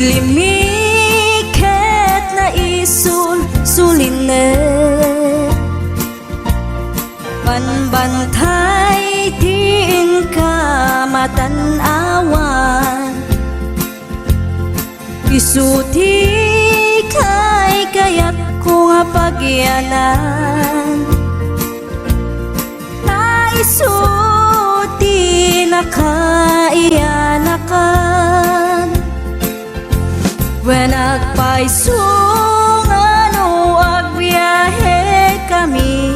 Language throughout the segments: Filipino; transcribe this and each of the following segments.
Ilimiket na isul sulinet panbantay diin ka matanawan isuti kay kayat ko nga pagyanan na isuti na kaiyanakan when agpaisong ano agbiyahe kami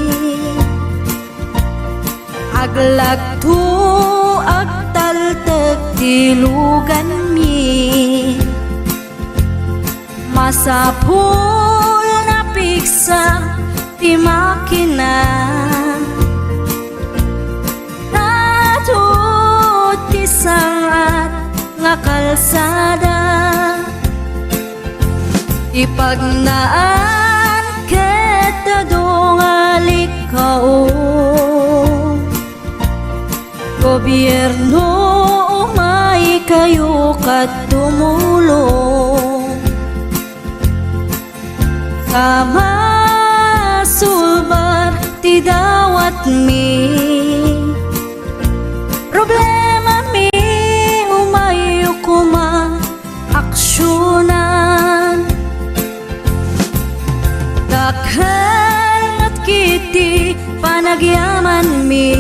aglagto agtaltag dilugan mi masapul na piksa ti makina natut ti sangat nga kalsada ipagnaan ket dadungalik kao gobyerno umay kayo kat tumulong kamasulbar ti dawat mi problema mi umayo kuma aksyonan dakhan at kiti panagyaman mi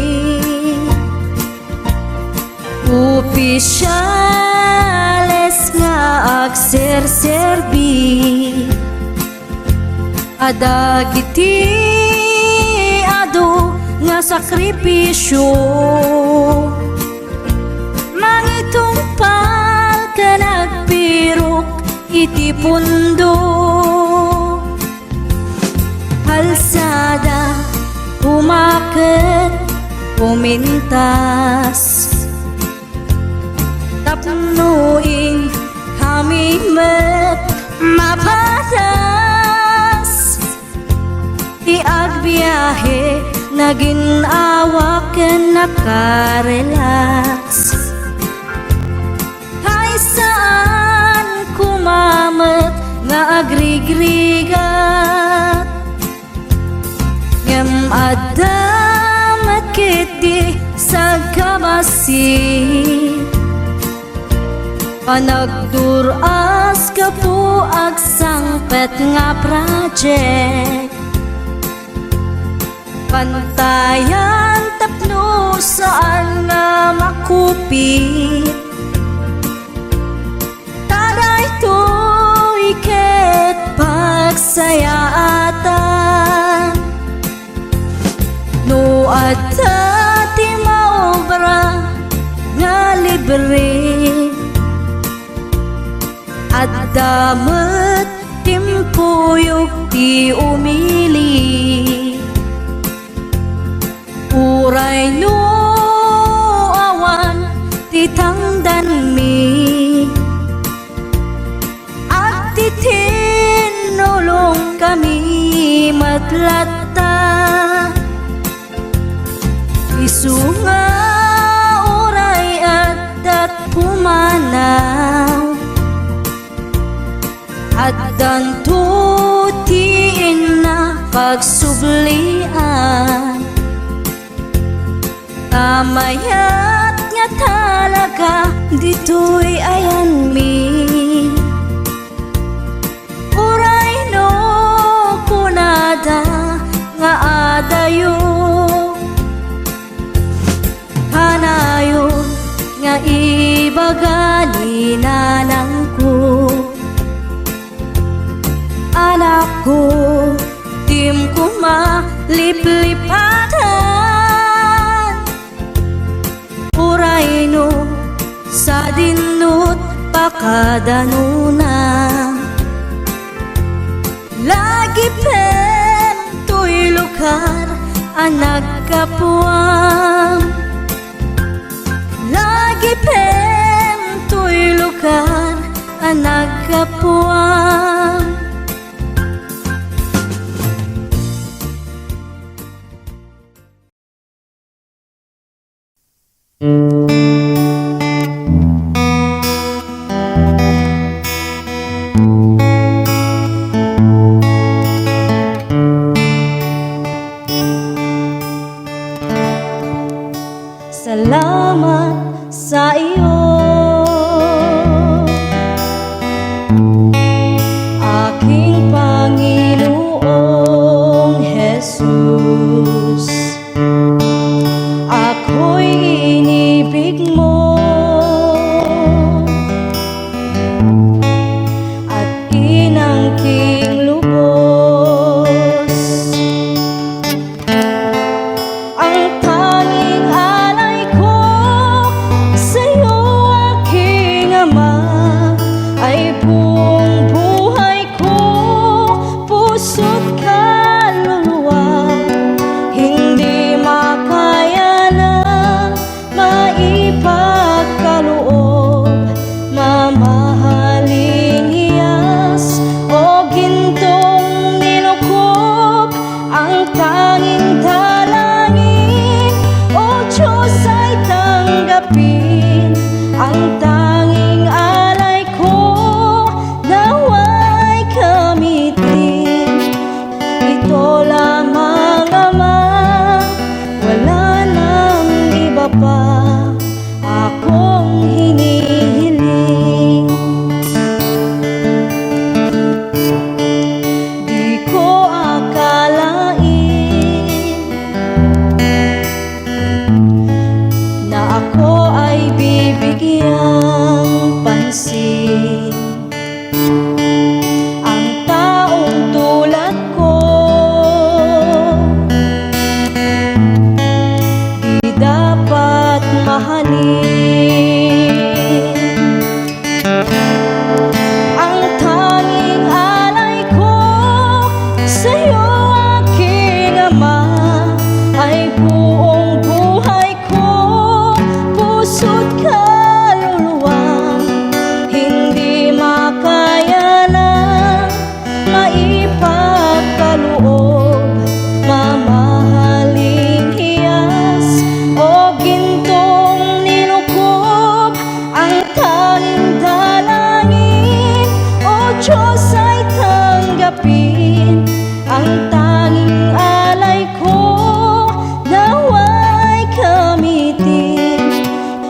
opisyales nga agserserbi adagiti ado nga sakripisyo mangitumpal ka nagpirok iti pundo halsada umaket pumintas tapnuin hamimet mapatas iagbiyahe naging awaken nakarelax hay saan kumamet nga agrigrigat ngem adamet kiti sa kabasi panagduras ka po agsangpet nga project pantayan tapno saan nga makupit taday to'y ket pagsayaatan no adda ti maobra nga libre at damat timpuyog ti umili uray no awan ti tangdan mi at ti tinulong kami matlatta isunga uray at pumanaw at dantutiin na pagsublian tamayat nga talaga dito'y ayan mi uray no kunada nga adayo hanayon nga ibagani nanangko anak ko tim ko maliplipatan uray no sa dinut pakadanuna lagi pen to'y lugar ang nagkapuam lagi pen to'y lugar ang nagkapuam ay buong buhay ko, puso't kaluluwa, hindi makaya na maipagkaloob. Mamahaling hiyas o gintong nilukob, ang tanging dalangin, o Diyos ay tanggapin. Ang tanging alay ko, nawa'y gamitin. Ito lamang, Ama, wala nang iba pa akong hinihiling. Di ko akalain na ako ay bibigyang pansin. Ang taong tulad ko di dapat mahalin. Ang tanging alay ko sa'yo, aking Ama, ay buong buhay ko, puso't kaluluwa, hindi makaya na maipagkaloob. Mamahaling hiyas o gintong nilukob, ang tanging dalangin, o Diyos ay tanggapin. Ang tanging alay ko, nawa'y gamitin.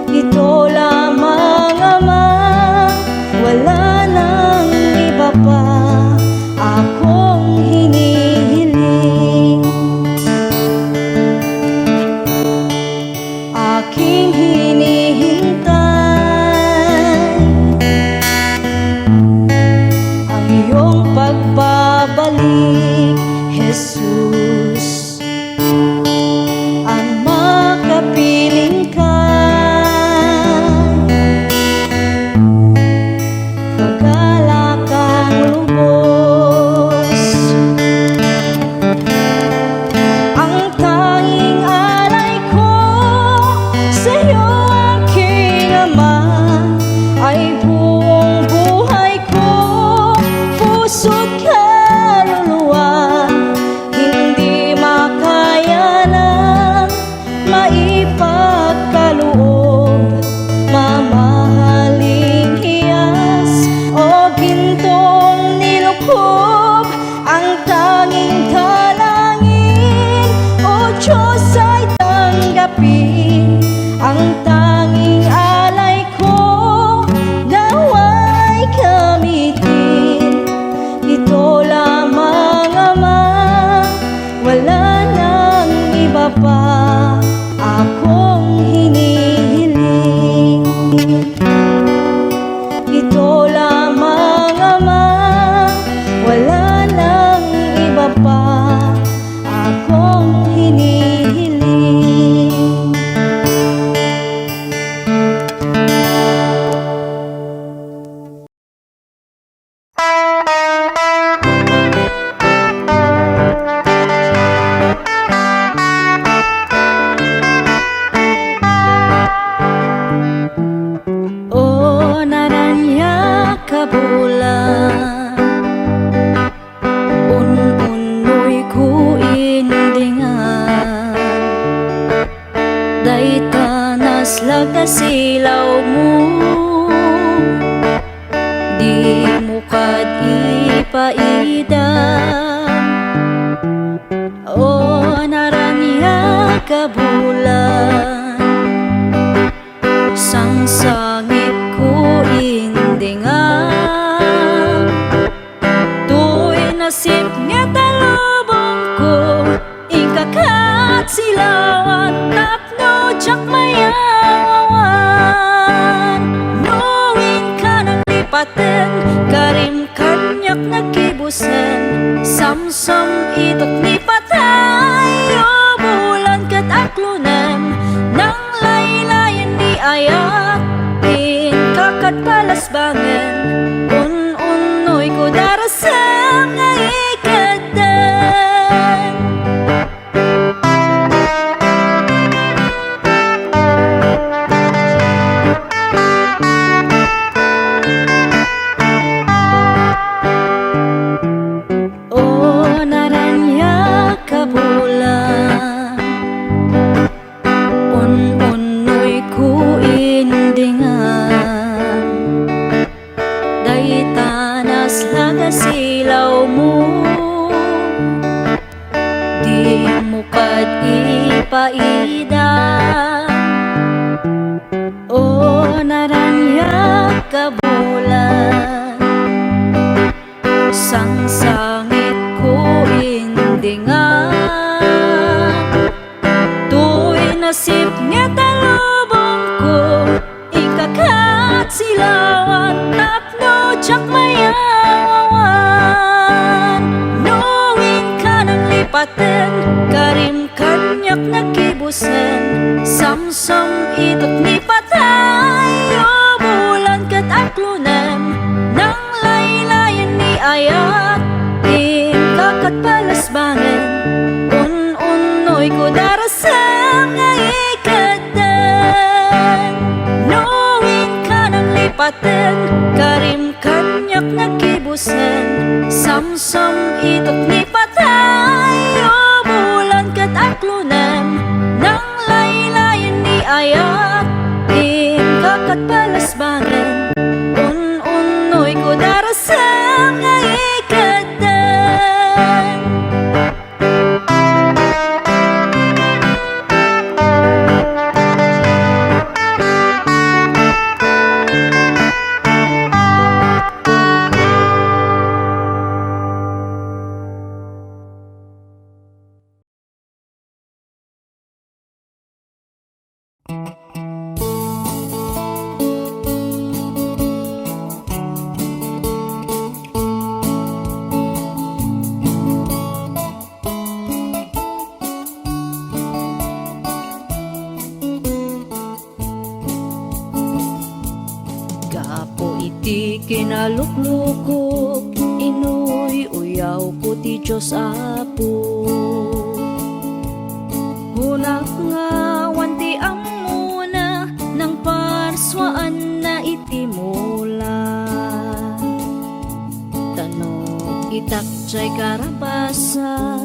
Ito lamang, Ama, wala nang iba pa akong hinihiling. Aking hinihintay ang iyong pagbabalik, Jesus. Ang makapiling ka, pagkalakang lubos. Ang tanging alay ko sa'yo, aking Ama, ay buong buhay ko, puso't kaluluwa, hindi makaya na maipagkaloob. Mamahaling hiyas o gintong nilukob, ang tanging dalangin, o Diyos ay tanggapin. Ang tanging alay ko, nawa'y gamitin. Ito lamang, Ama, wala nang iba pa akong hinihiling. Ito lamang, Ama, wala nang iba pa akong hinihiling. O naranya ka bulan, un-unoy ko indingan, day tanas lag na silaw mo, di mo kad ipaidan. O naranya ka bulan, sangsangit ko indingan, tu'y nasip nga talubong ko, ikakat silawan, tapno jak mayawawan. Nuwin ka ng lipaten, karim kanyak nakibusen, samsam itok ni patay, o bulan kat aklunen, nang laylayan di ayat, in kakat palasbangen. darasam nga ikatan. O naranya kabulan, un-unoy ku indingan, day tanas laga silaw mo, di mo kad ipaida. O naranya kabulan, sang sangit ko indingan, tu'y nasip nga talubong ko, ikakat silawan, tapno tsak mayawawan. Nuwing ka ng lipaten, karim kanyak nakibusen, samsam itot ni patay, o bulan kat aklunem, nang laylayan ni ayat, ikakat palasbangen, un-unoy ko darasam nga ikatan. Nuwing ka ng lipaten, karim kanyak nakibusen, samsam itot ni patay, o bulan kat aklunem, nang laylayan ni ayat, ikakat palasbangen, un-unoy ko darasam nga ikatan. Gapo iti kinaluklukok, inuy uyaw ko ti Diyos Apo. Hunak nga wanti amuna, nang parswaan na iti mula. Tanong itak jay karabasa,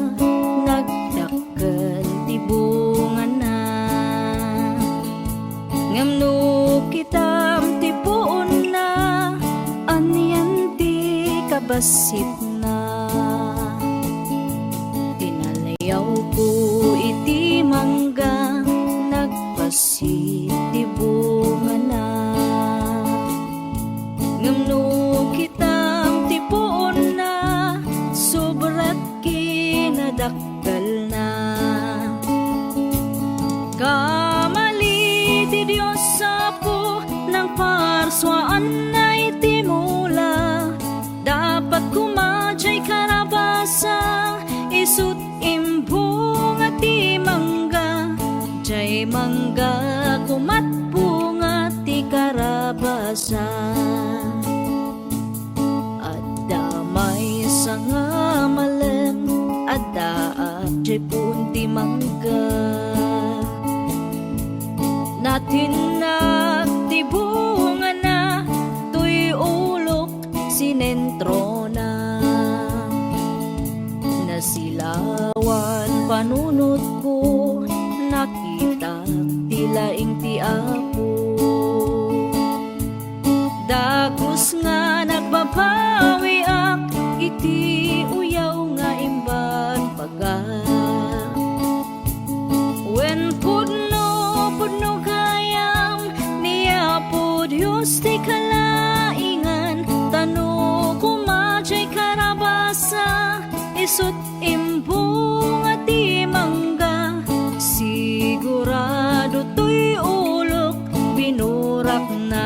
nagdakkel ti bunga na. Ngamno kitam ti puon na, anyan ti kabasit na. Tinalayaw ko iti mangga, nagpasit ti bunga na. Ngamno kitam ti puon na, sobrat kinadakkel na. Kamali ti Diyos Apo, nang parswaan na iti mula. Dapat kumadyay karabasa, isut imbunga ti mangga. Jay mangga kumat bunga ti karabasa. At damay sa nga malem, at daap jay punti mangga. Natin naktibunga na, tuy ulok sinentro na. Nasilawan panunot ko, nakita tilaing ti Apo. Dagos nga nagbabawi ak, iti uyaw nga imban paga. When pudno kayam, niya po Diyos ti kalaingan, tano kumadyay karabasa, isut imbunga ti mangga. Sigurado to'y ulok, binurak na.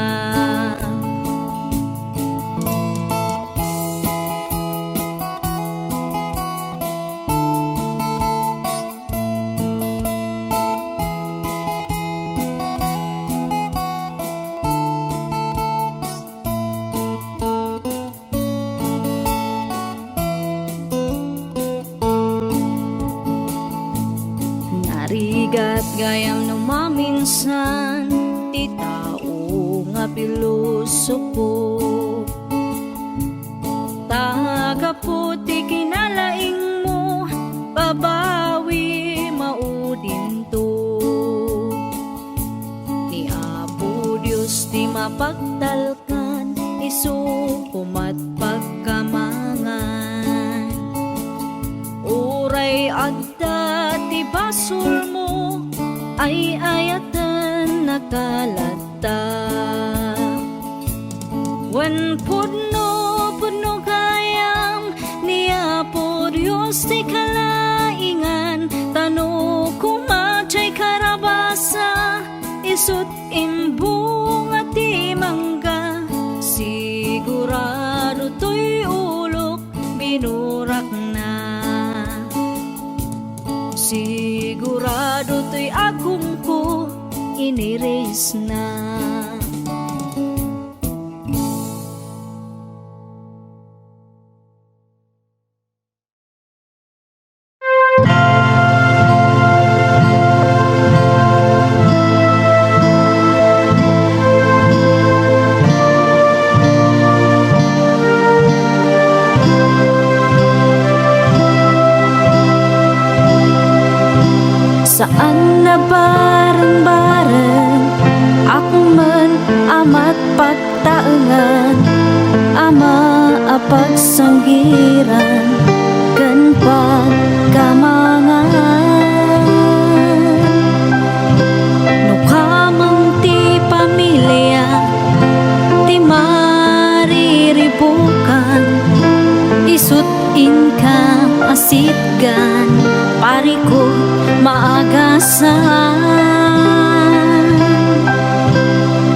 pilosopo. Tagaputi kinalaing mo, babawi maudin to. Ni Apo Diyos di mapagtalkan, isukumat pagkamangan. Uray adda ti basol mo, ay ayatan nakalata. Wen pudno kayam ni Apo Diyos ti kalaingan, tano kumacay karabasa, isut imbung at imangga. Sigurado to'y ulok binurak na, sigurado to'y agong ko iniris na. Saan na bareng-bareng ako man amat pagtaengan, ama apagsanggiran ken pagkamangan. No kamang ti pamilya ti mariribukan, isut inka asitgan pari ko maagasan.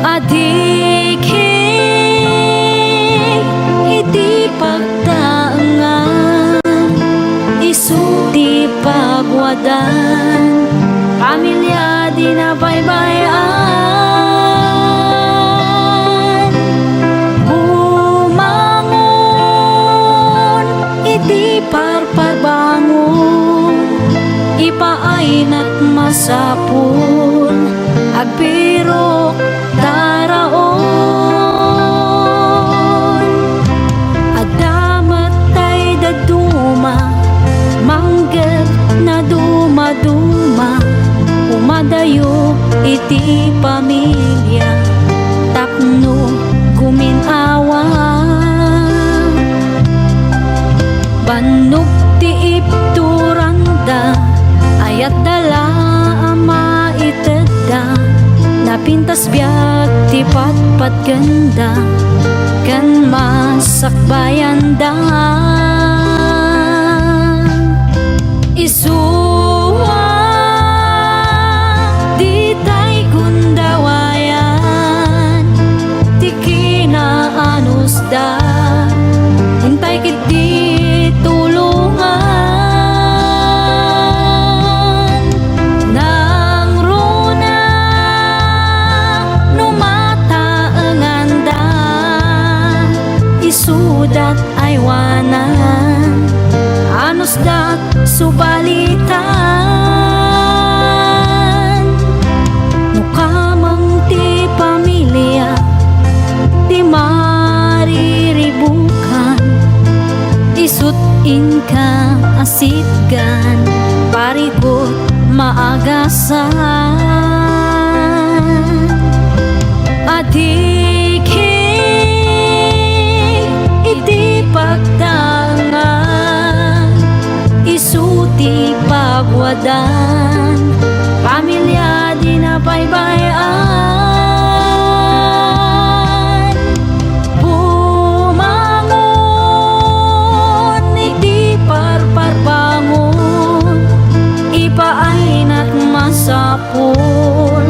Adik iti pagtaengan, isuti pagwadan, pamilya di nabaybayan. Bumangon iti parparbangon, ipaayna't masapul agbirok taraon. Adamat tay daduma, mangged na dumaduma, umadayo iti pamilya, tapno guminawa. Bannog ti ipturanda, ayat dala ama itedda, napintas biag ti patpat ganda, kan masakbayan da. Isuwa di tay gundawayan, ti kinaanus da, hintay kiti tulungan. Nang runa numataengan da, isudat aywanan, anus dat subalitan. No kamang ti pamilya ti mariribukan, isut inka asitgan parigot maagasan. Adik iti pagtangan, isuti pagwadan, pamilya di nabaybayan. Bumangon iti parparbangon, ipaayna't masapul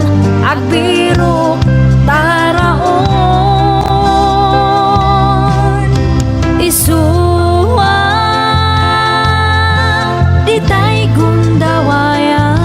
agbirok taraon. Isuwa di tay gundawayan,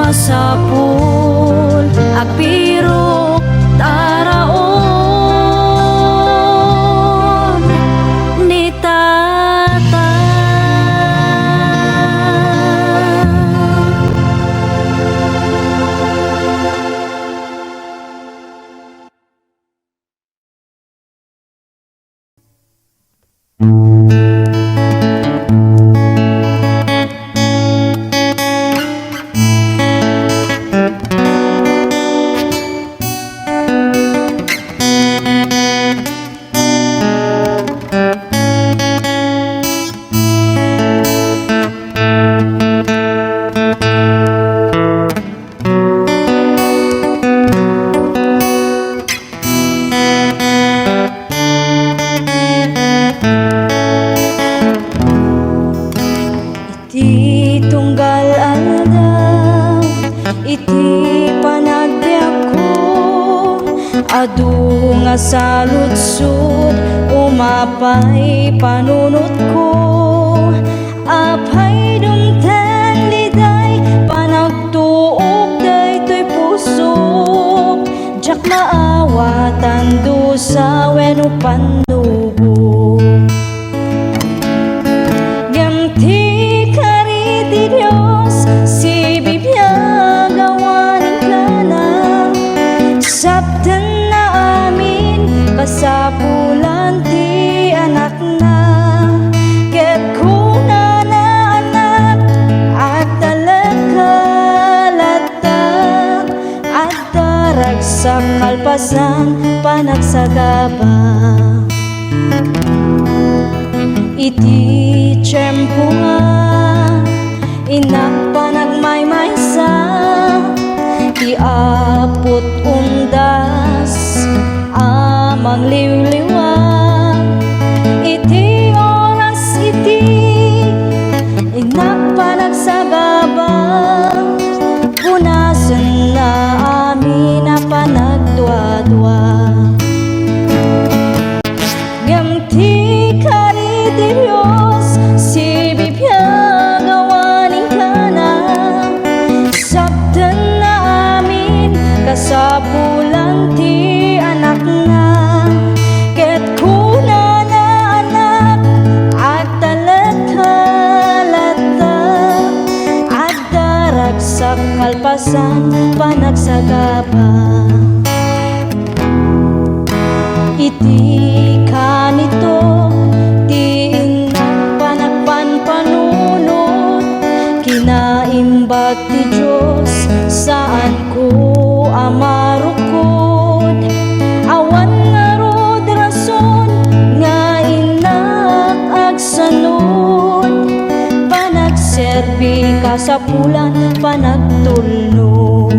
masapul agpirok taraon ni Tata. Iti tunggal aldaw, iti panagbiag ko, adu nga saludsud, umapay panunot ko. Apay dumten liday, panagtuog daytoy pusok, jak maawatan dusa wenno pannubo. Diyos, si bibiyag awanin ka na, sabtan na amin, kasapulan ti anak na, ket kuna na anak, at talagkalata, at darag sa kalpasan, panagsagaba. Iti tiyempo nga, inak panagmaymaysa, iapot undas, amang liwliwag. Iti oras iti, inak panagsagaba, punasan na amin na panagdwa-dwa. Gamti kari ti Diyos, si bibiyag awanin ka na, sabtan na amin, kasapulan ti anak na, ket kuna na anak, at talagkalata, at darag sa kalpasan, panagsagaba. Iti kanito, ti inak panagpanpanunot, kinaimbag ti Diyos, saan ko amarukod. Awan nga rod rason, nga inak agsanod, panagserbi kasapulan, panagtulnog.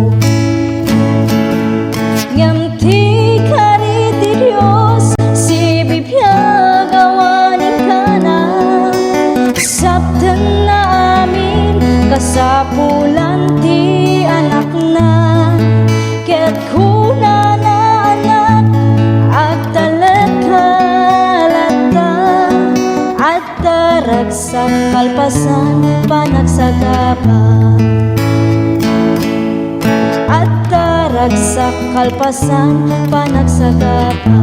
Ngamti kari ti Diyos, si bibiyag awanin ka na, sabtan na amin, kasapulan ti anak na, ket kuna na anak, at talagkalata, at darag sa kalpasan, panagsagaba. At darag sa kalpasan, panagsagaba.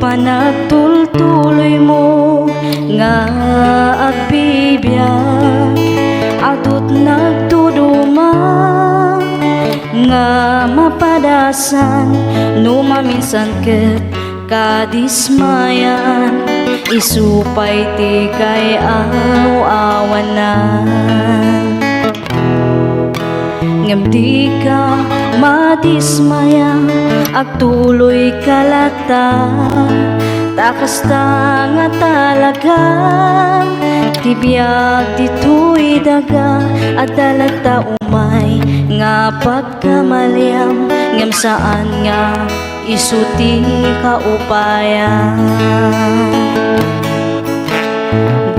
panagtultuloy mo nga agbibiyak adut nagtuduma nga mapadasan no maminsan ket kadismayan, isupay ti kay awanan. Ngem di ka madismaya, agtuloy kalata, takas ta nga talaga, tibiyag dito'y daga, at dalagta umay nga pagkamalyam, ngem saan nga isuti ka upayan.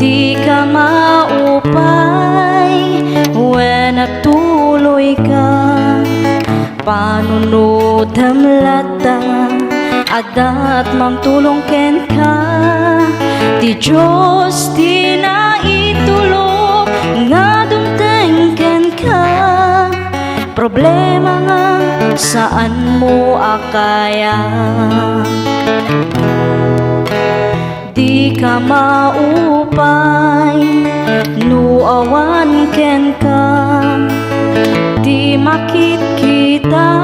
Di ka maupay when nagtuloy ka, panunod hamlata, adat mang tulong ken ka, di Diyos di na itulog nga dumteng ken ka. Problema nga saan mo akaya, di ka maupay nuawan ken ka, di makikita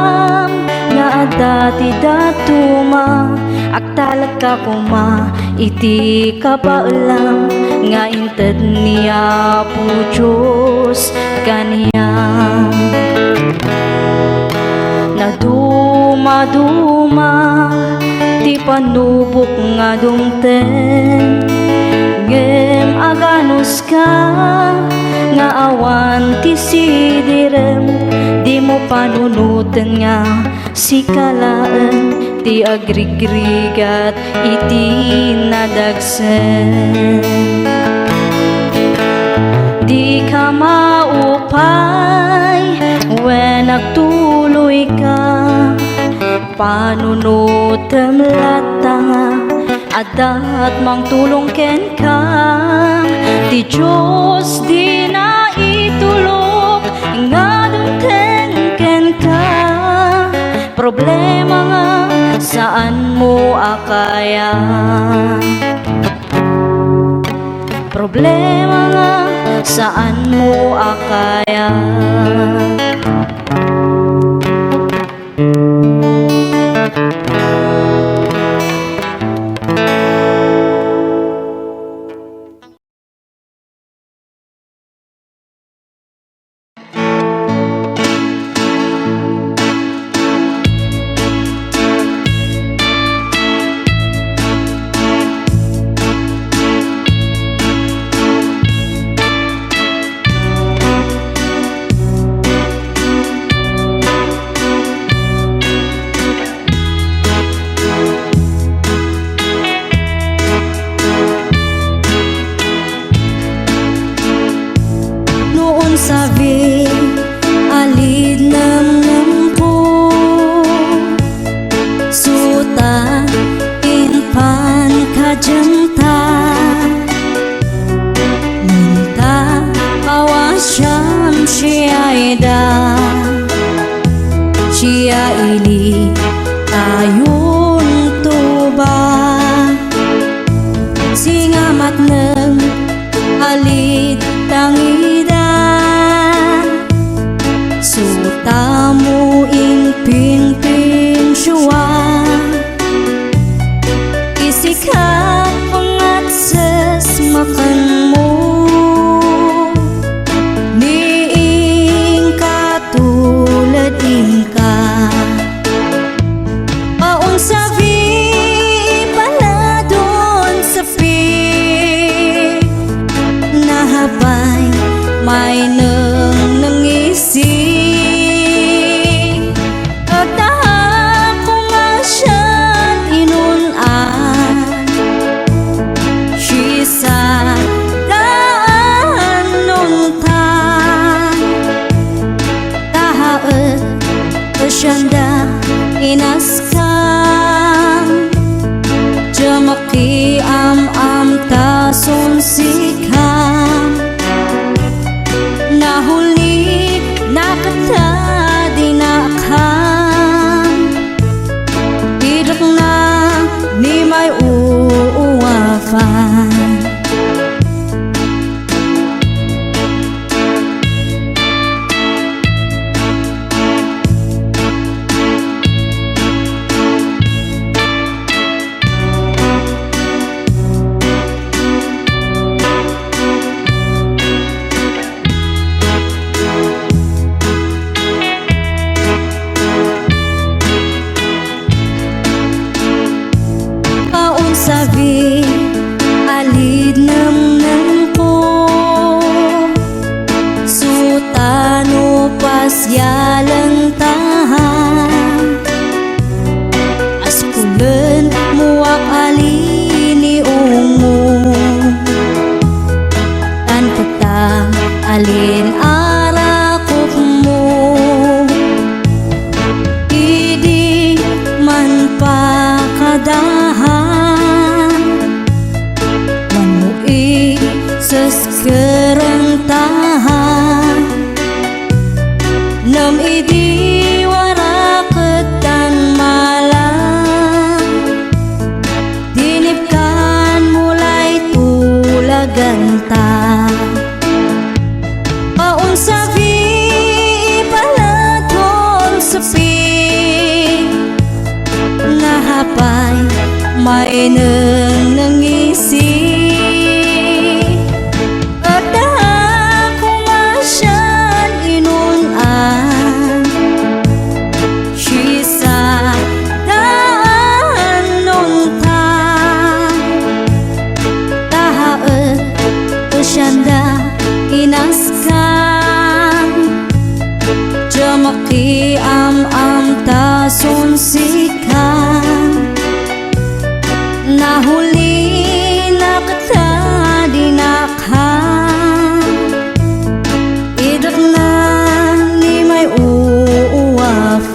nga dati datuma, agtalag ka kuma, iti kapaalam nga inted niya po Diyos kaniyang. Nagduma-duma ti panubok nga dumten, ngem aganos ka nga awan ti sidirem, di mo panunutan nga si kalaan, ti agrigrigat iti nadagsen. Di ka maupay when nagtuloy ka, panunod lata, adat mang tulong ken ka, di Diyos di na itulog nga dumten ken ka. Problema nga saan mo akaya, problema nga saan mo akaya. Sabi alid ng po, suta inpan kajanta, munta awasyam siya siya ili tayong tuba, singamat ng alid tangida, tamu ing ping syua, isikap pengat ses makan mo, ni ing katulad ingka, paun sabi paladon sepi, nahabay may nangisi. Syanda inaskam, jamaki am tason sikam, nahuli nakata dinakam, hidup na ni may uwafan. sabi alid nam ko sutano pasyalang tahan askulen muak alini ungu tan petang alin arakuk mo idi man pakadahan manui seskereng tahan nam idi waraketan malam dinipkan mulai tulaganta paun sabi palatol sepi nahapay may nangisi syanda inaskan jamaki am tasun sikan nahuli nakata dinakhan idak na ni may uwafan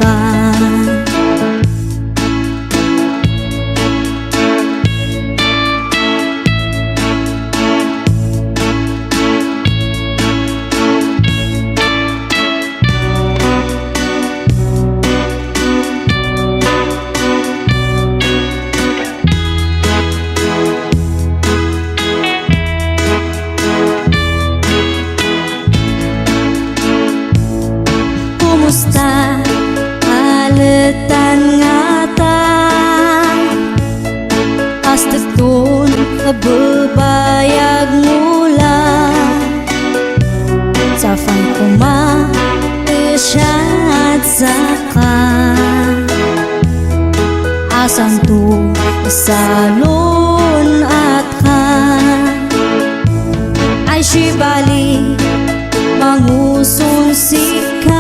kumusta aletan ngata astetun bebayag mula safan kuma isyad saka asam tu salun at kan ay shibali mangusun sikap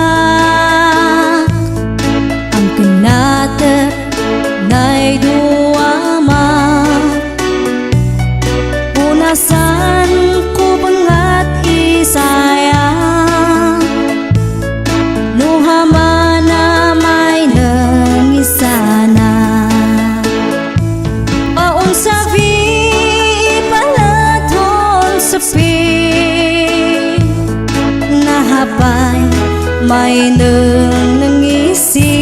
ang kinata na'y duwama punasan ko bangat isayang nuhama na may nangisana paun sabi palatol sepi nahapay may nangisi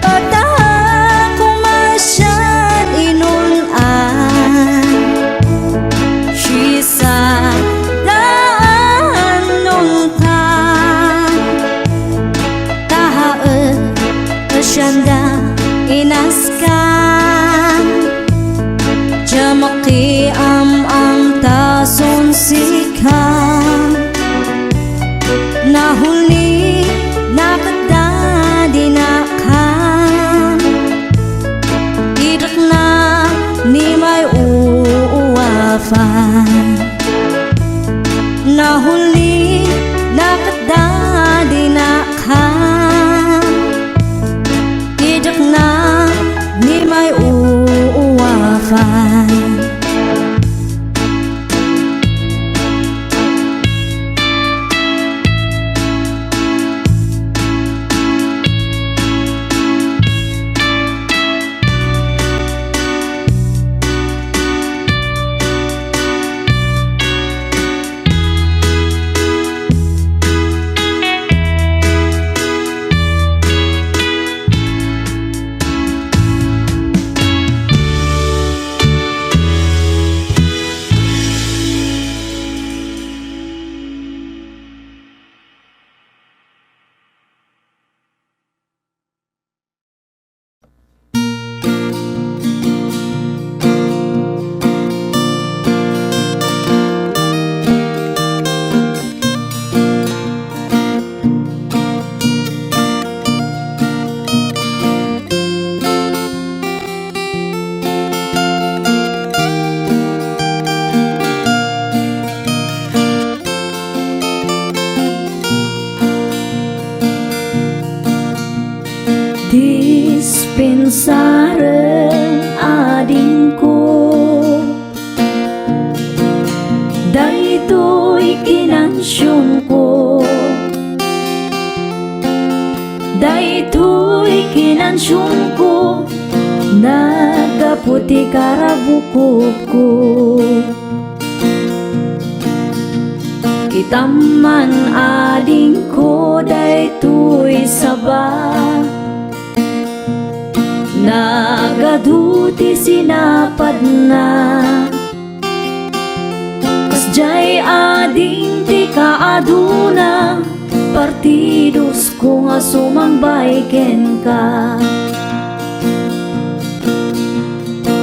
pataha kung masyad inunan sisa daan nungtan tahaet syanda inaskan jamaki am tasun sikan nahuli nakata dinakhan idak na ni may uwafan nahuli nakata dinakhan idak na ni may uwafan aren ading ko. Daytoy kinansyon ko, daytoy kinansyon ko, nagaputi karabukop ko. Kitaman ading ko, daytoy saba, nagaduti sinapad na. Kasjay ading ti kaaduna, partidos ko nga sumangbay ken ka.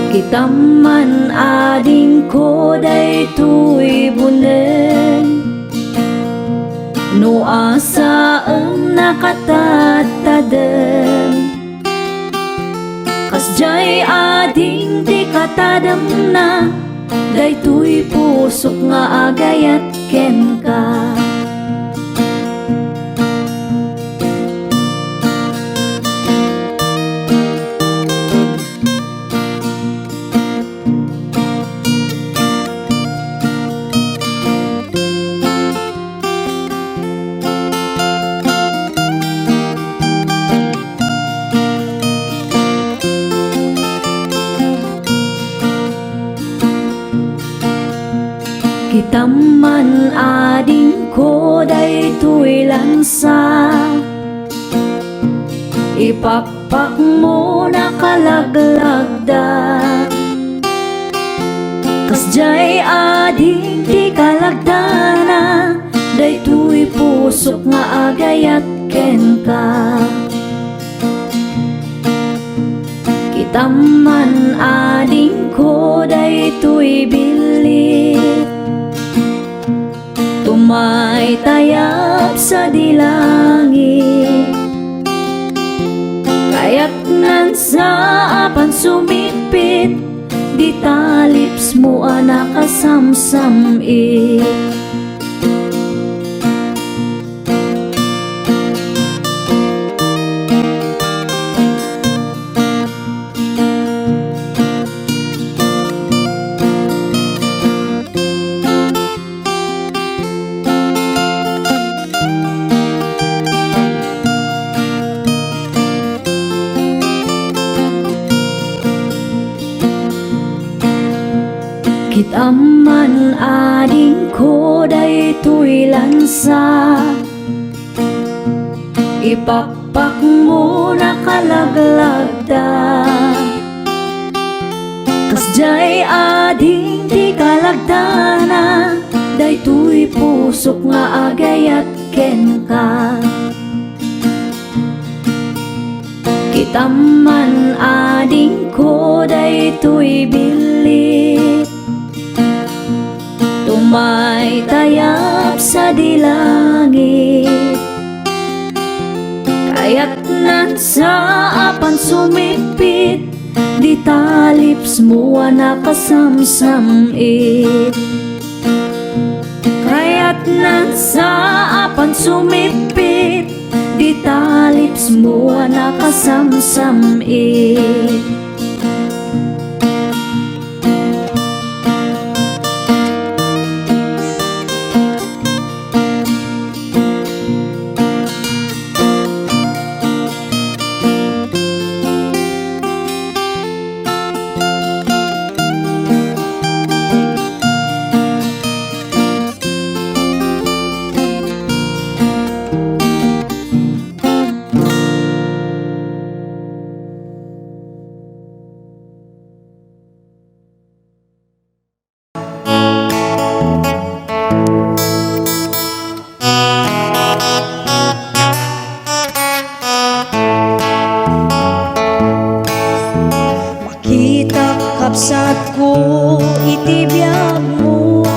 Kitaman ading ko, daytoy bunen, no asaem nakatatadem. Kasjay ading ti katadem na, daytoy pusok nga agayat ken ka. Kitaman ading ko, daytoy lansa, ipakpak mo nakalaglagda. Kasjay ading ti kalagdana, daytoy pusok nga agayat ken ka. Kitaman ading ko, daytoy bilit, tumay tayap sa dilangit. Kaya't nan sa apan sumipit, di talips mo nakasamsamit. Kitaman ading ko, daytoy lansa, ipakpak mo nakalaglagda. Kasjay ading ti kalagdana, daytoy pusok nga agayat ken ka. Kitaman ading ko, daytoy bilit, tumay tayap sa dilangit. Kaya't nan sa apan sumipit, di talips mo nakasamsamit. Kaya't nan sa apan sumipit, di talips mo nakasamsamit. kapsat ko itibiyag mo,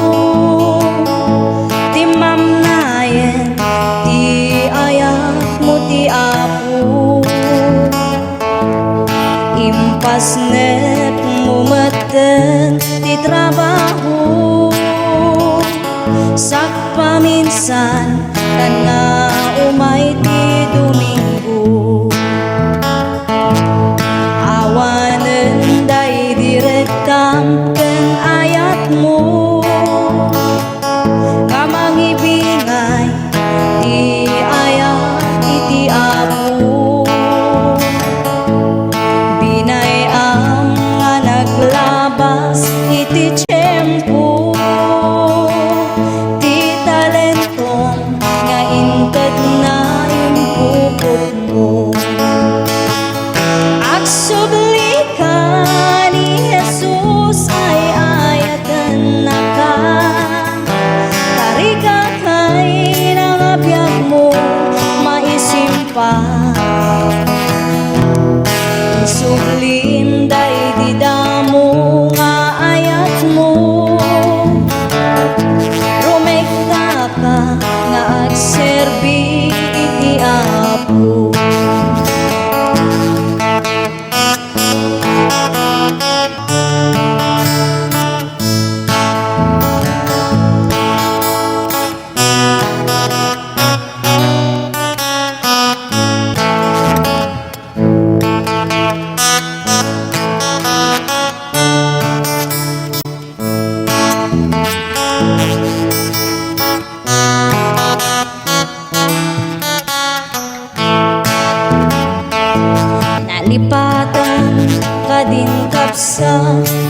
ti mamnayen ti ayak mo ti apo, impasnet mo maten ti trabaho, sak paminsan kan nga umay ti Domingo. kapsa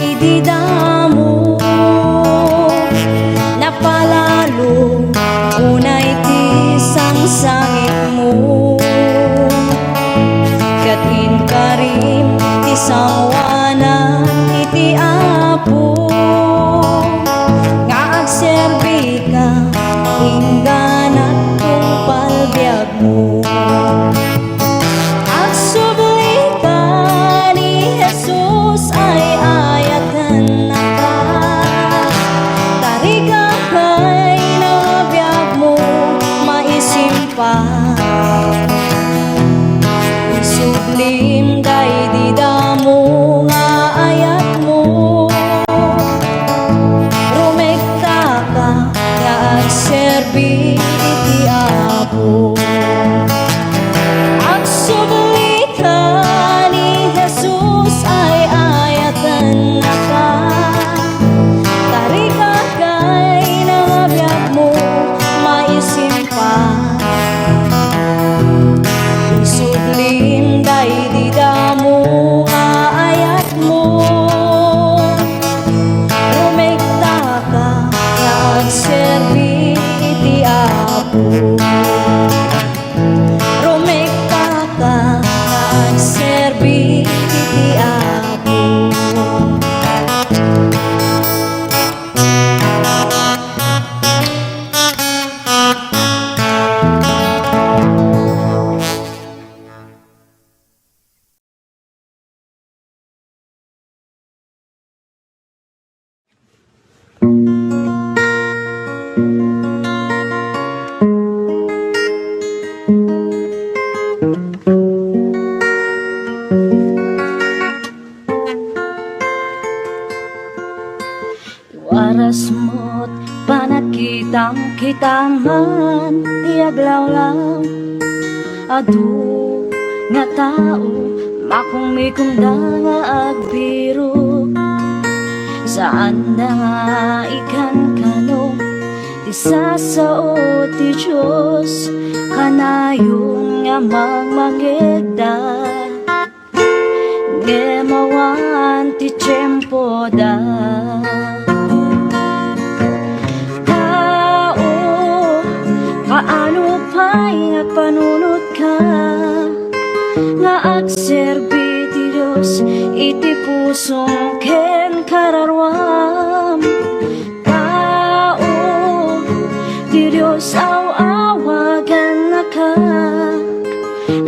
ididamo napalalo unay ti sangsangit mo katin karim ti sawana iti apo nga agserbi ka ingganat kung palbiag mo agsubli ka ni Jesus ay ayatan na ka tariga kay nabiyag mo maisimpa isublim kay didamo nga ayat mo rumekta ka nga agserbi iti apo agsubli ka ni Jesus ay ayatan na ka tariga kay nabiyag mo maisimpa isublim day didamo nga ayat mo rumekta ka nga agserbi iti apo rumekta ka nga agserbi iti apo waras mo't panakitang kitangan tiaglawlaw adu nga tao makumikunda nga agbiro saan na nga ikan kano ti sasao ti Diyos kanayong nga magmangegda ngemawan ti tiyempo da paano pa'y nagpanunod ka nga agserbi ti Diyos iti pusong ken kararwam tao ti Diyos awagan na ka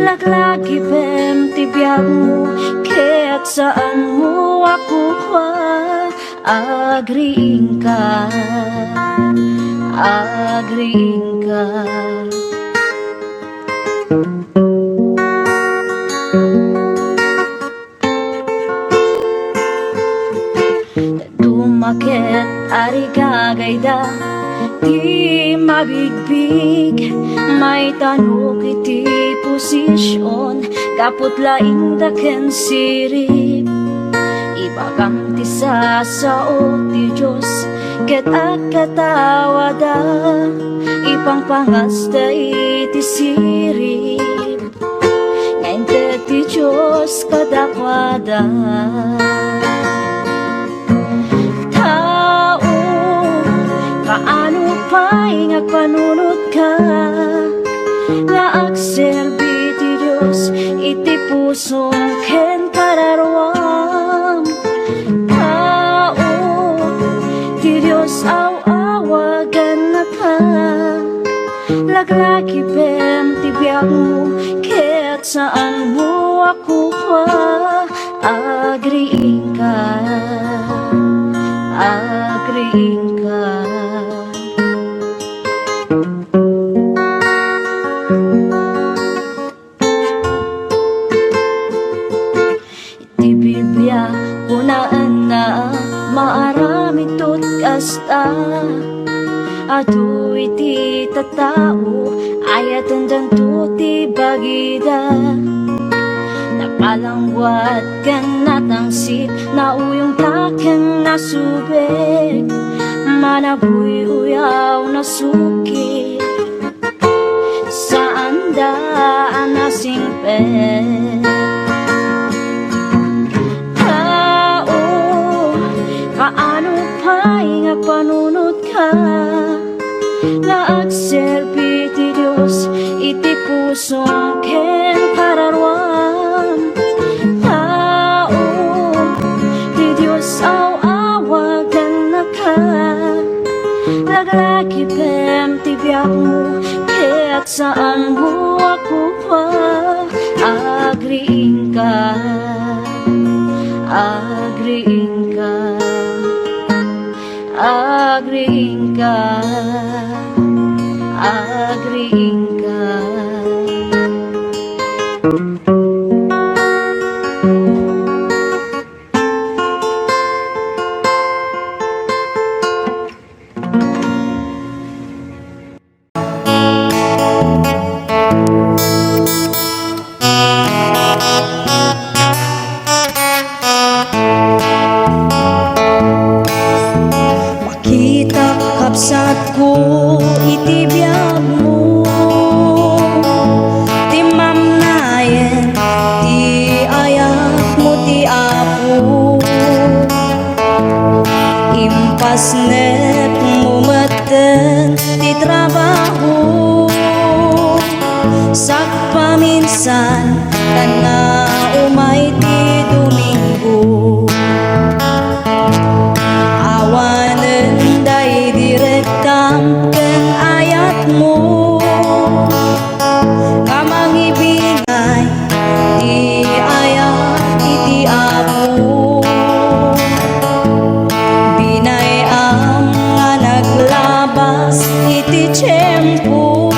laglagi bem ti biyag mo ket saan mo ako kwa agriing ka agriing ka dumaket ari gagayda ti mabigbig may tanok iti posisyon kaput laing daken sirip ibagam ti sasao ti Diyos ket agkatawada ipangpangasta iti sirip ngayon ti Diyos kadakwada tao kaano pa'y ngagpanunod ka nga agserbi ti Diyos iti pusong ken kararwam tao ti Diyos awagan na ka laglagi bem ti biyag mo ket saan mo ako kwa agriing ka agriing ka iti Biblia kunaan na maarami tot kasta adu iti tatao ayatan danto ti bagida napalangwat kan natangsit na uyong taken nasubek manabuy uyaw na suki saan daan nasingpet nga agserbi ti Dios iti pusong ken pararuam. Tao ti Dios awagan naka, laglagi pem ti biyak mo ket saan mo ako pa. Agriin ka, agriin ka, agriin ka, agriin ka. Makita kapsat ko iti biyag mo, ti mamnayen ti ayak mo ti apo. Impas net mo maten ti trabaho, sak paminsan tan nga umay ti Domingo. Awanen day direktam ken ayat mo, kamangibingay ti ayat iti apo. Binayam nga naglabas iti tiyempo,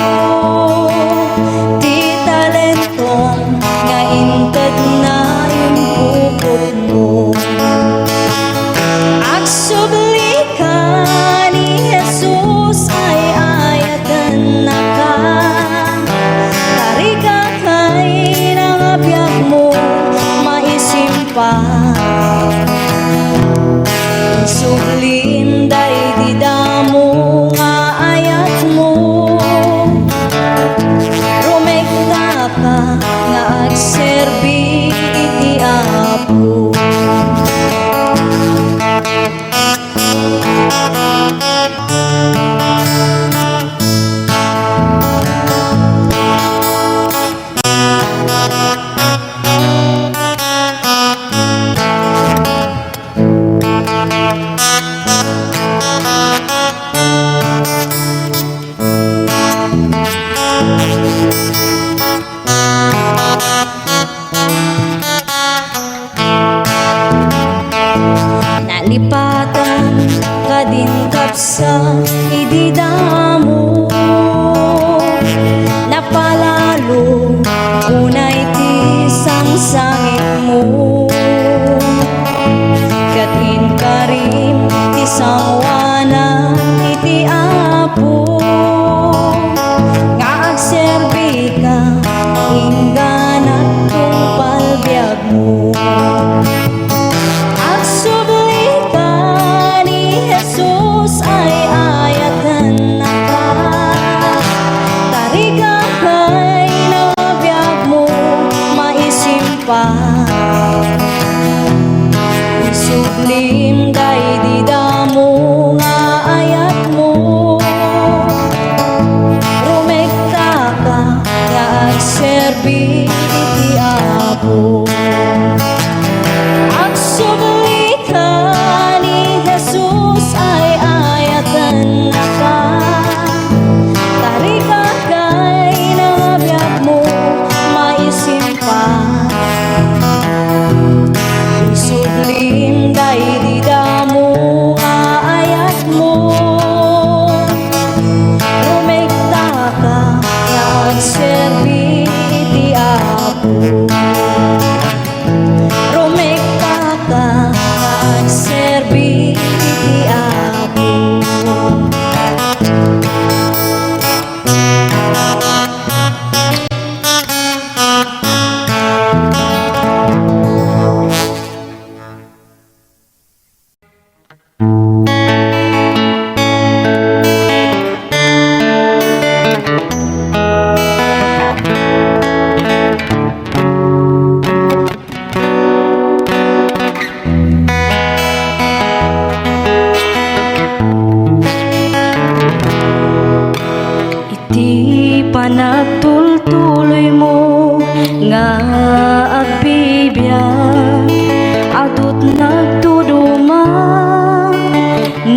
ti talentong nga inted na impupot mo. Agsubli ka ni Jesus ay ayatan na ka, tariga kay nangabiyag mo maisimpa. Sublim day di damo nga ayat mo, rumekta ka nga agserbi iti apo. Nalipatan ka din kapsa ididamo, napalalo unay ti sangsangit mo. Katin ka rin ti sawana iti apo, nga agserbi ka ingganat kung palbiag mo. Agsubli ka ni Jesus ay ayatan na ka, tariga kay nabiyag mo maisimpa. Sublim day di damo nga ayat mo, rumekta ka nga agserbi iti apo. Agsubli ka ni Jesus ay ayatan na ka, tariga kay nabiyag mo maisimpa. Sublim day di nga agbibiyak adut nagtuduma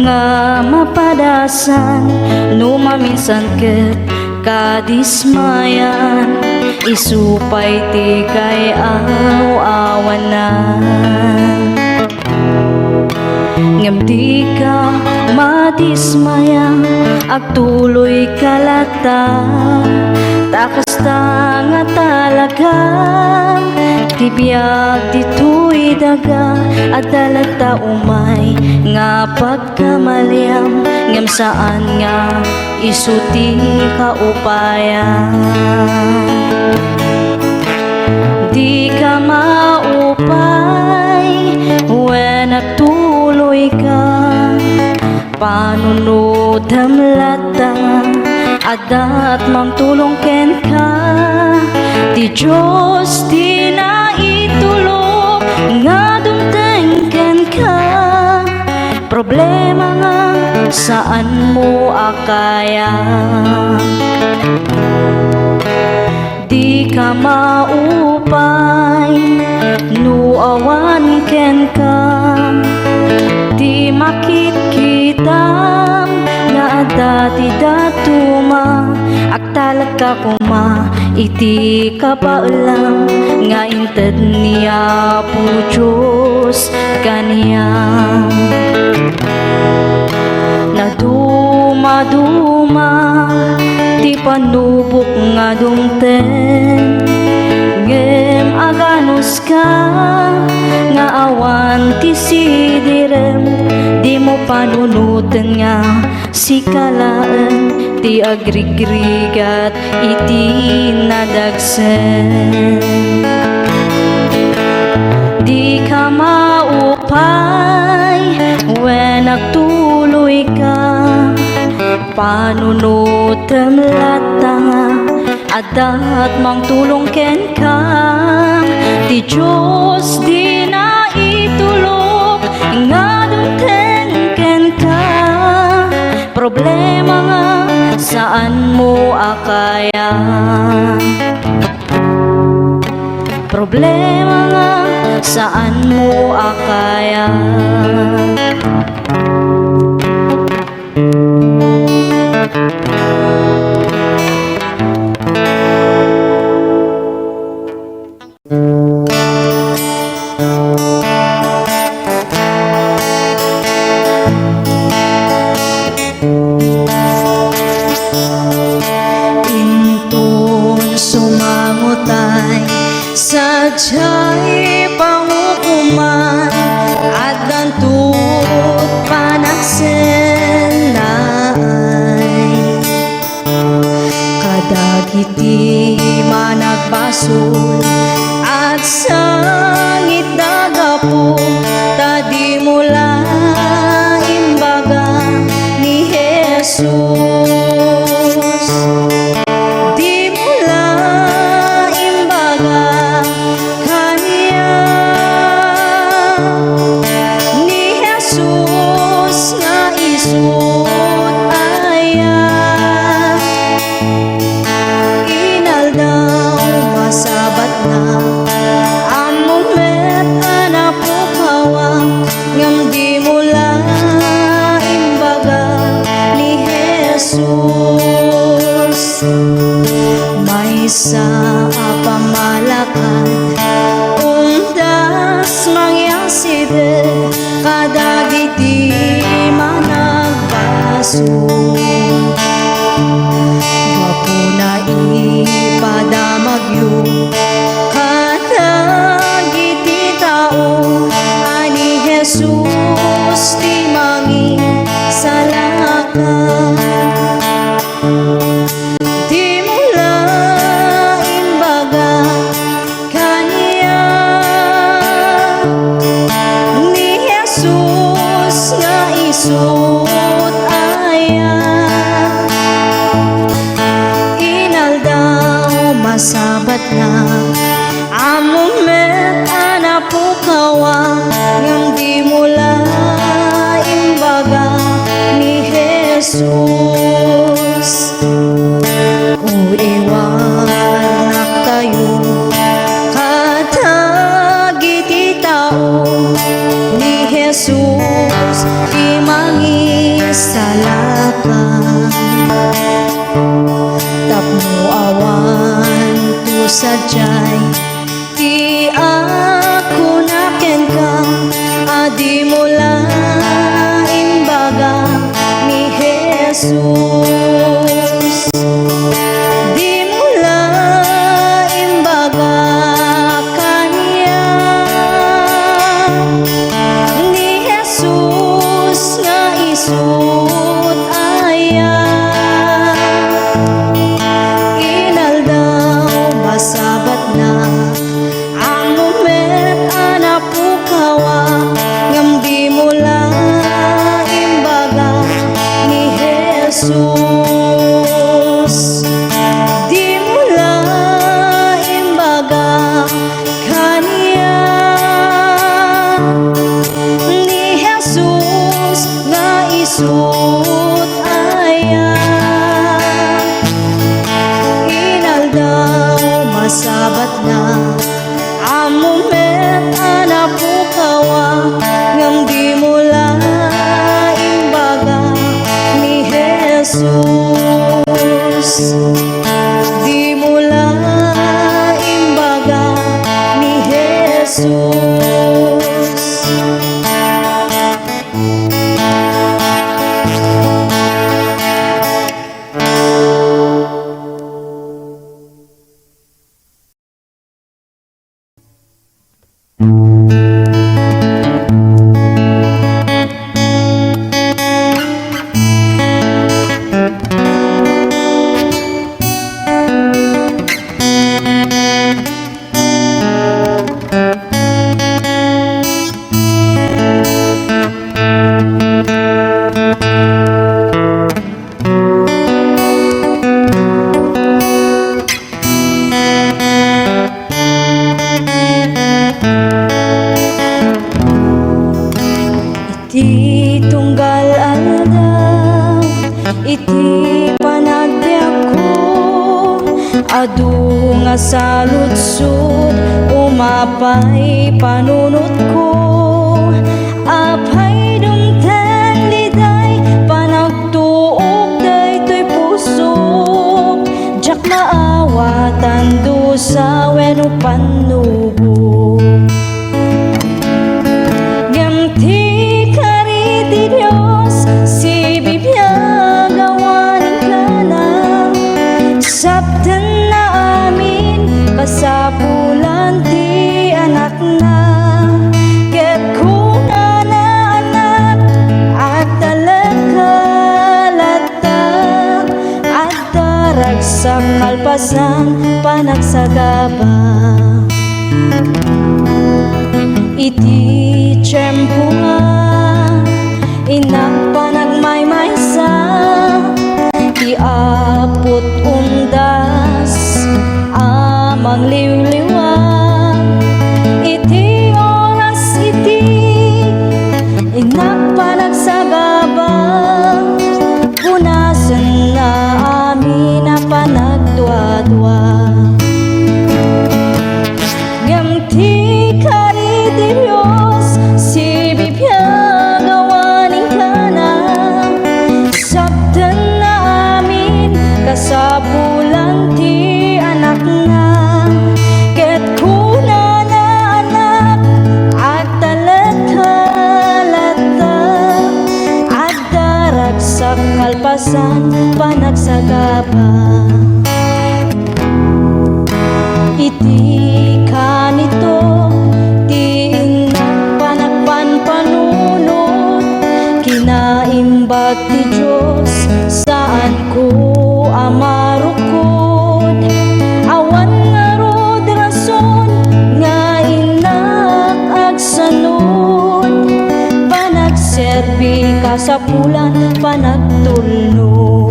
nga mapadasan no maminsan ket kadismayan isupay ti kay awanan ngem di ka madismaya agtuloy kalata takasta nga talaga tibiyag dito'y daga at dalagta umay nga pagkamaliam ngem saan nga isuti ka upayan di ka maupay when nagtuloy ka panunod hamlata adat mang tulong ken ka ti Diyos di na itulog nga dumteng ken ka problema nga saan mo akaya di ka maupay nuawan ken ka di makikita nga dati datuma agtalag ka kuma iti kapaulang nga inted niya po Diyos kaniyang naduma-duma ti panubok nga dumten ngem aganos ka nga awan ti sidirem di mo panunutan nga si kalaan ti agrigrigat iti nadagsen di ka maupay when nagtuloy ka panunutan latanga adat mang tulong ken ka ti Diyos di na itulog nga dumteng ken ka problema nga saan mo akaya problema nga saan mo akaya sadya'y pangukuman at dantut panagsenay kadagiti managbasol at sangit nagapo tadi mula imbaga ni Jesus di mula imbaga kaniya ni Jesus nga isut aya inaldaw masabat na among met anapukawa ngam di mula imbaga ni Jesus may sa pamalakan undas mangyaside kadagiti managbaso gapuna ipadamagyo kadagiti tao ani Jesus ti mangi salaka di mula imbaga kaniya ni Jesus nga isut aya inaldaw masabat na among met anapukawa ngam di mula imbaga ni Jesus o iwan na kayo Jesus di mangisalakan tapno awan tu sadyay di ako naken ka adi mula imbaga ni Jesus di mula imbaga kanya ni Jesus nga isut aya inaldaw masabat na ang moment anak pukawa ngam di mula imbaga ni Jesus di mula imbaga kanya ni Jesus nga isut aya inaldaw masabat na ang moment anak pukawa ngam di mula imbaga ni Jesus di mula imbaga ni Jesus. Iti tunggal aldaw, iti panagbiag ko, adu nga saludsud, umapay panunot ko, apay dumten liday, panagtuog daytoy puso, jak maawatan do sa weno panubo. Diyos, si bibiyag awanin ka na sabtan na amin kasapulan ti anak na ket kuna na anak at talagkalata at daragsak malpasan panagsagaba iti tiyempo nga inak panagmaymaysa iapot undas amang liwliwag iti oras iti inak panagsagaba punasan na amin na panagdwa-dwa gamti kari di Diyos si bibiyag awanin ka na sabtan na amin kasapulan ti anak na ket kuna na anak at talagkalata at daragsak kalpasan panagsagaba iti kanito ti inak panagpanpanunot kinaimbat ti Diyos saan ko amarukod awan nga rod rason nga inak agsanod panagserbi kasapulan panagtulno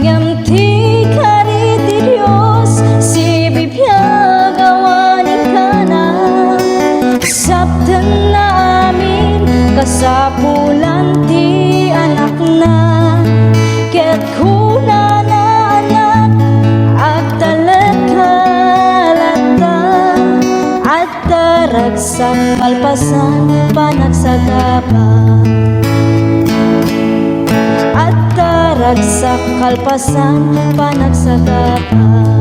ngam ti kari ti Diyos si bibiyag awanin ka na sabtan na amin kasapulan ti anak na ket kuna na anak at talagkalata at darag sa kalpasan panagsagapa at darag sa kalpasan panagsagapa.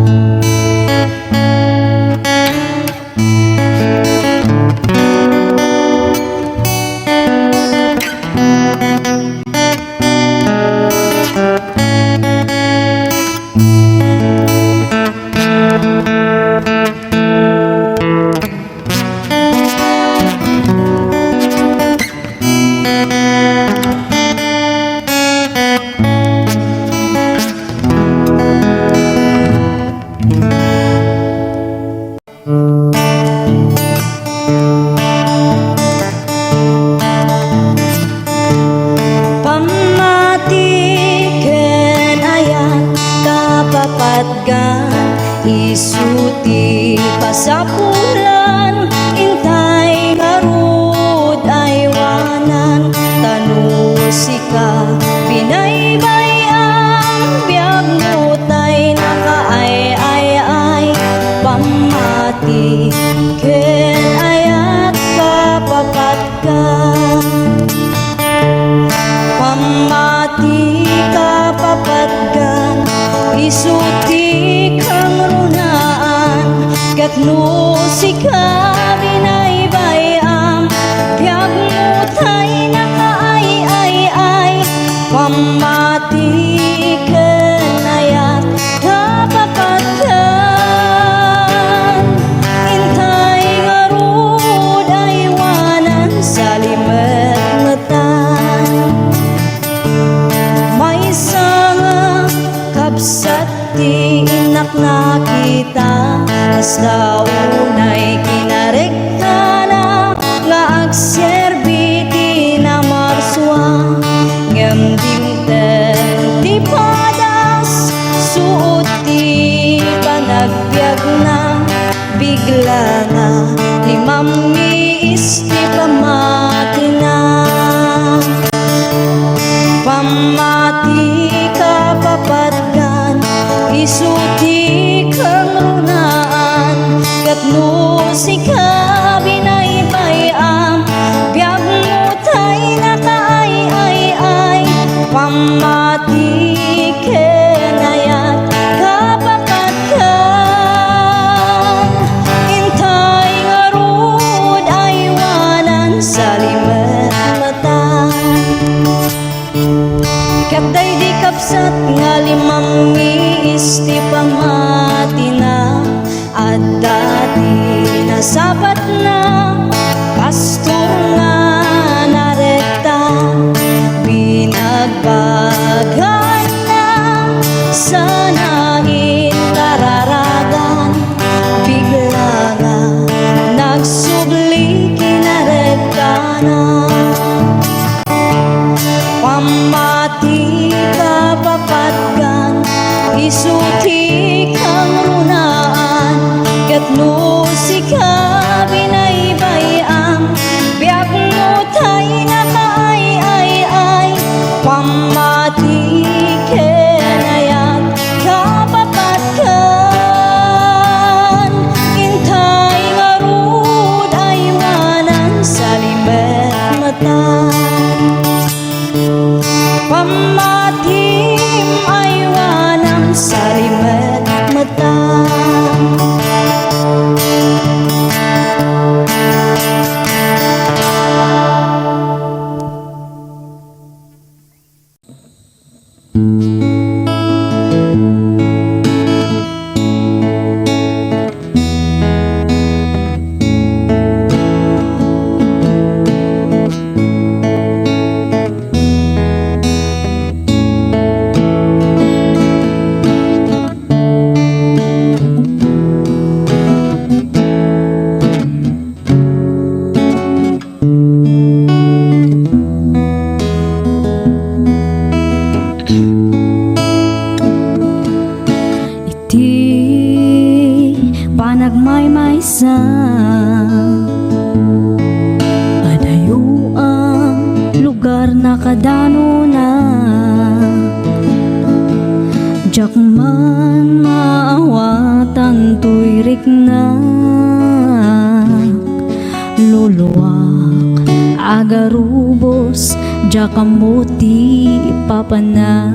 agarubos jakamuti papana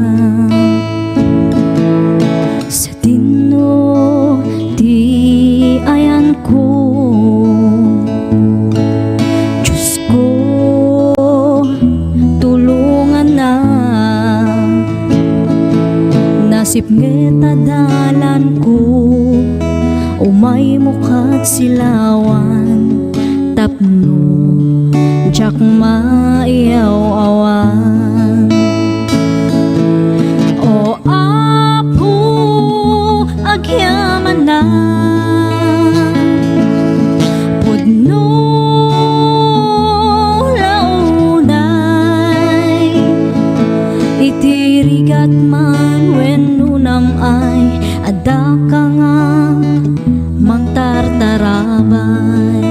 sa tino ti ayan ko. Diyos ko, tulungan na nasip ngeta dalan ko, umay mukat silawan tapno jak maiyaw-awan. O Apo, agyaman na pudno launay, itirigat man wenno namay adda ka nga mangtartarabay.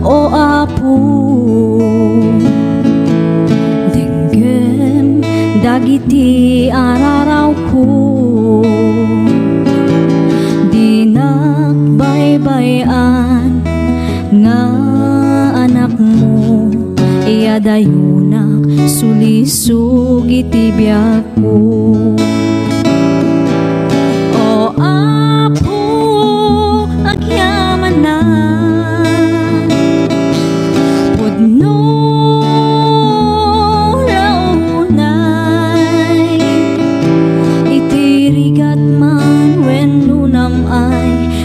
O Apo, denggem dagiti araraw ko, di nakbaybayan nga anak mo, iyadayunak sulisog iti biyak ko. O Apo, agyaman na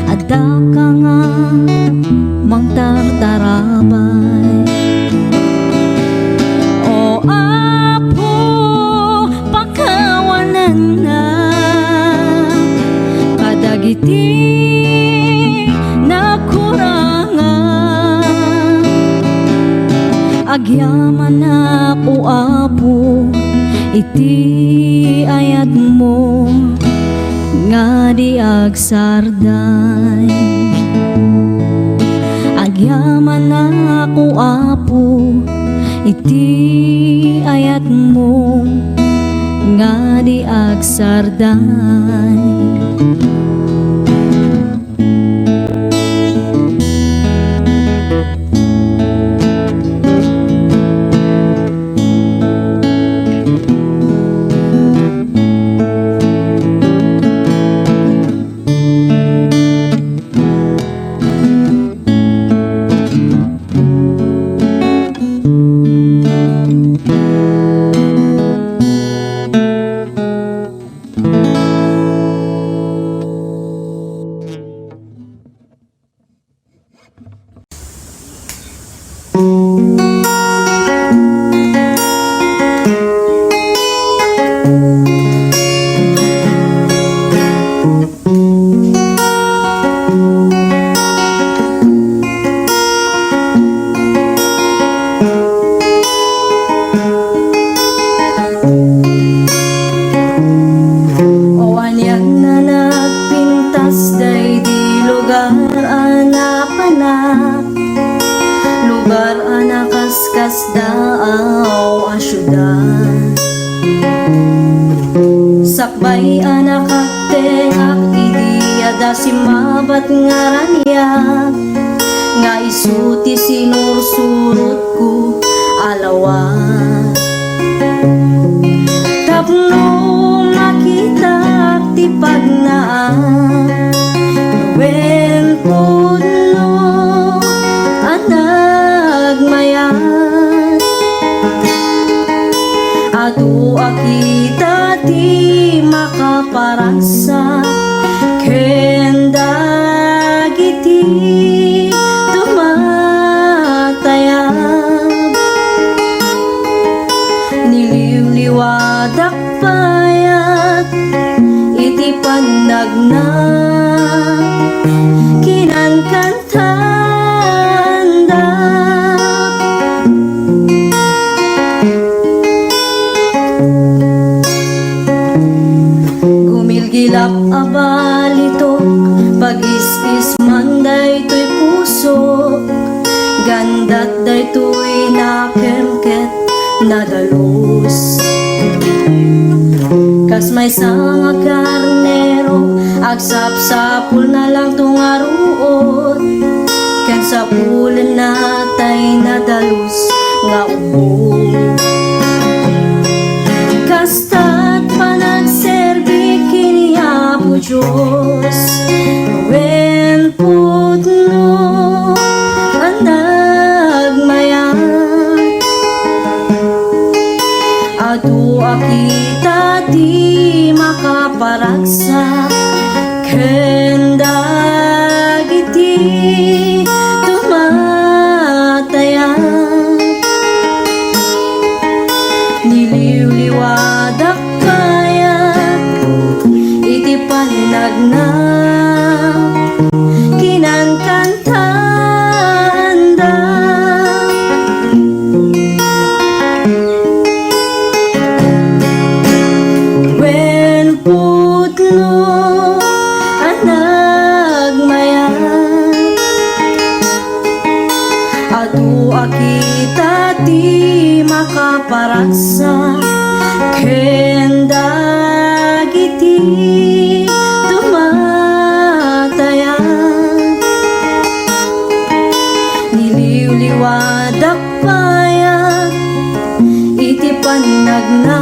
adda ka nga mangtartarabay. O Apo, pakawanan na kadagiti nakurangan, agyaman na o Apo, iti ayat mo nga di agsarday. Agyaman na ako Apo, iti ayat mo nga di agsarday. Lugar anakaskas daaw a syudad, sakbay anakatengak idiyada si mabat ngaranyak, nga isuti sinursurot ko alawat. Tapno makita ti pagnaan, nuwen pudno anagmayat, adu akita ti makaparasa kendag iti tumatayab, niliwliwadak payat iti panagna kinankanta pusok, ganda't daytoy nakemket nadalus. Kas may nga karnero, agsapsapul na lang tungaruot, ken sa pulan natay nadalus nga ubo. Kasta't panagserbi kini Apo Diyos, wen putno anagmayat, adu akita di makaparagsak, ken dagiti tumatayat. Niliwliwadak kayat iti panagna, kinankantanda. Wen putno anagmayat, adu akita ti makaparagsak, ken dagiti tumatayat. Niliwliwadak payat iti panagna,